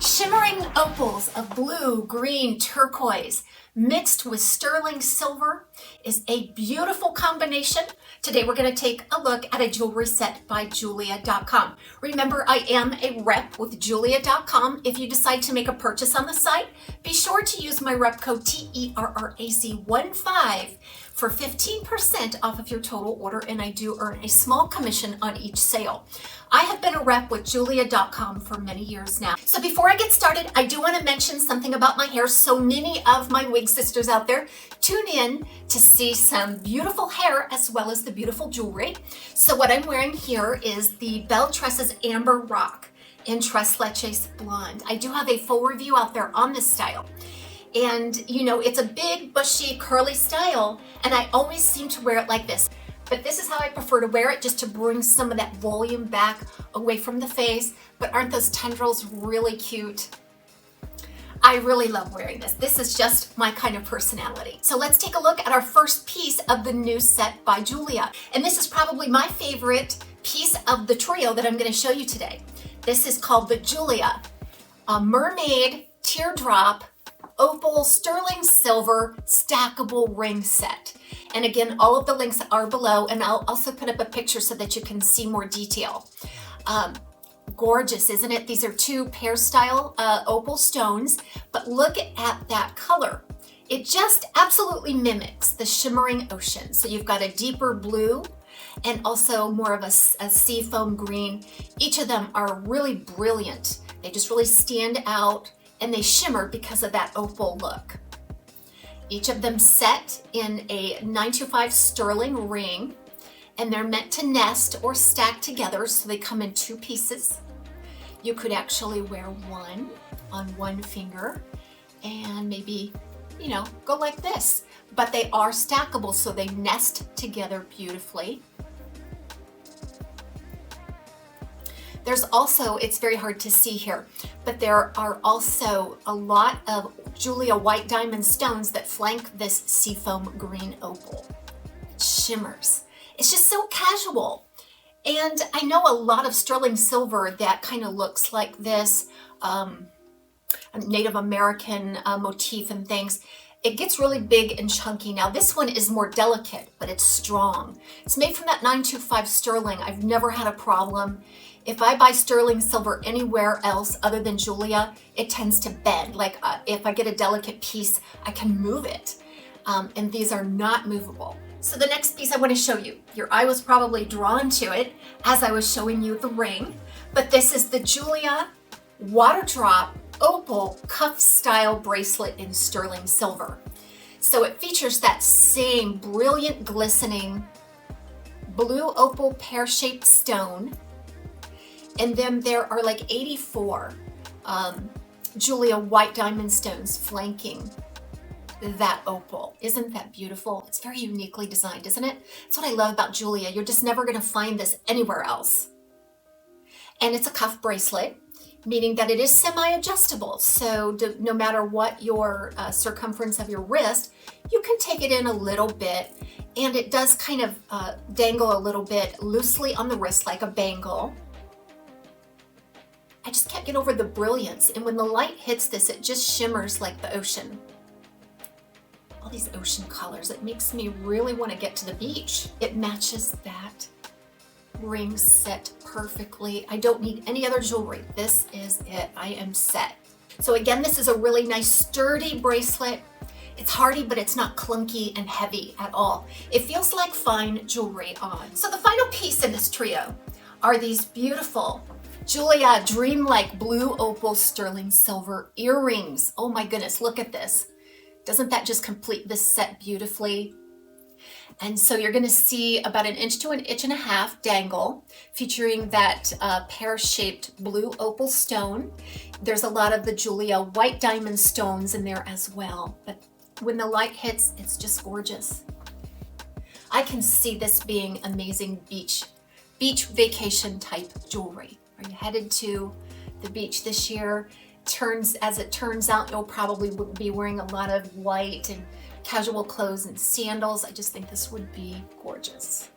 Shimmering opals of blue, green, turquoise mixed with sterling silver is a beautiful combination. Today we're going to take a look at a jewelry set by JEULIA.com. Remember, I am a rep with JEULIA.com. If you decide to make a purchase on the site, be sure to use my rep code TERRAC15 for 15% off of your total order, and I do earn a small commission on each sale. I have been a rep with JEULIA.com for many years now. So before I get started, I do want to mention something about my hair. So many of my wig sisters out there tune in to see some beautiful hair as well as the beautiful jewelry. So what I'm wearing here is the Belle Tress's Amber Rock in Tres Leches Blonde. I do have a full review out there on this style. And you know, it's a big, bushy, curly style, and I always seem to wear it like this. But this is how I prefer to wear it, just to bring some of that volume back away from the face. But aren't those tendrils really cute? I really love wearing this. This is just my kind of personality. So let's take a look at our first piece of the new set by JEULIA. And this is probably my favorite piece of the trio that I'm going to show you today. This is called the JEULIA Mermaid Teardrop Opal Sterling Silver Stackable Ring Set. And again, all of the links are below, and I'll also put up a picture so that you can see more detail. Gorgeous, isn't it? These are two pear style opal stones, but look at that color. It just absolutely mimics the shimmering ocean. So you've got a deeper blue and also more of a sea foam green. Each of them are really brilliant. They just really stand out, and they shimmer because of that opal look. Each of them set in a 925 sterling ring, and they're meant to nest or stack together, so they come in two pieces. You could actually wear one on one finger and maybe, you know, go like this. But they are stackable, so they nest together beautifully. There's also, it's very hard to see here, but there are also a lot of JEULIA white diamond stones that flank this seafoam green opal. It shimmers. It's just so casual. And I know a lot of sterling silver that kind of looks like this Native American motif and things. It gets really big and chunky. Now this one is more delicate, but it's strong. It's made from that 925 sterling. I've never had a problem. If I buy sterling silver anywhere else other than JEULIA, it tends to bend. Like if I get a delicate piece, I can move it. And these are not movable. So the next piece I want to show you, your eye was probably drawn to it as I was showing you the ring, but this is the JEULIA Waterdrop Opal Cuff Style Bracelet in sterling silver. So it features that same brilliant, glistening blue opal pear-shaped stone. And then there are like 84 JEULIA white diamond stones flanking that opal. Isn't that beautiful? It's very uniquely designed, isn't it? That's what I love about JEULIA. You're just never going to find this anywhere else. And it's a cuff bracelet, meaning that it is semi-adjustable. So no matter what your circumference of your wrist, you can take it in a little bit, and it does kind of dangle a little bit loosely on the wrist like a bangle. I just can't get over the brilliance, and when the light hits this, it just shimmers like the ocean. All these ocean colors, it makes me really want to get to the beach. It matches that ring set perfectly. I don't need any other jewelry. This is it. I am set. So again, this is a really nice sturdy bracelet. It's hardy, but it's not clunky and heavy at all. It feels like fine jewelry on. So the final piece in this trio are these beautiful JEULIA Dreamlike Blue Opal Sterling Silver earrings. Oh my goodness, look at this. Doesn't that just complete this set beautifully? And so you're gonna see about 1 inch to 1.5 inches dangle, featuring that pear-shaped blue opal stone. There's a lot of the JEULIA white diamond stones in there as well. But when the light hits, it's just gorgeous. I can see this being amazing beach vacation type jewelry. Are you headed to the beach this year? As it turns out, you'll probably be wearing a lot of white and casual clothes and sandals. I just think this would be gorgeous.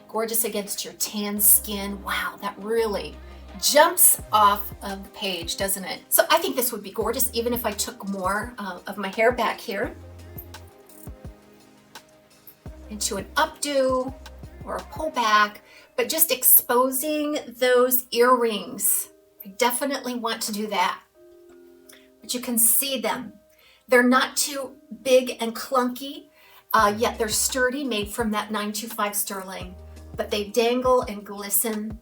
Gorgeous against your tan skin. Wow, that really jumps off of the page, doesn't it? So I think this would be gorgeous, even if I took more of my hair back here into an updo or a pullback, but just exposing those earrings. I definitely want to do that. But you can see them. They're not too big and clunky, yet they're sturdy, made from that 925 sterling, but they dangle and glisten.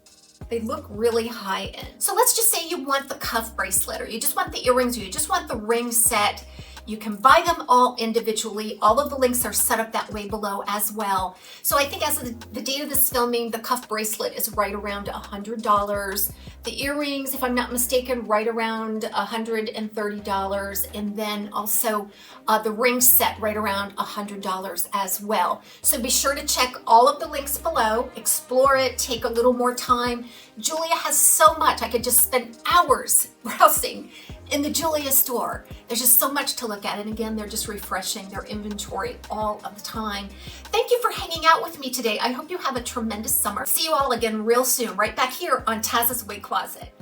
They look really high end. So let's just say you want the cuff bracelet, or you just want the earrings, or you just want the ring set. You can buy them all individually. All of the links are set up that way below as well. So I think as of the date of this filming, the cuff bracelet is right around $100. The earrings, if I'm not mistaken, right around $130. And then also the ring set right around $100 as well. So be sure to check all of the links below, explore it, take a little more time. Julia has so much. I could just spend hours browsing in the Julia store. There's just so much to look at. And again, they're just refreshing their inventory all of the time. Thank you for hanging out with me today. I hope you have a tremendous summer. See you all again real soon, right back here on Taz's Wig Closet.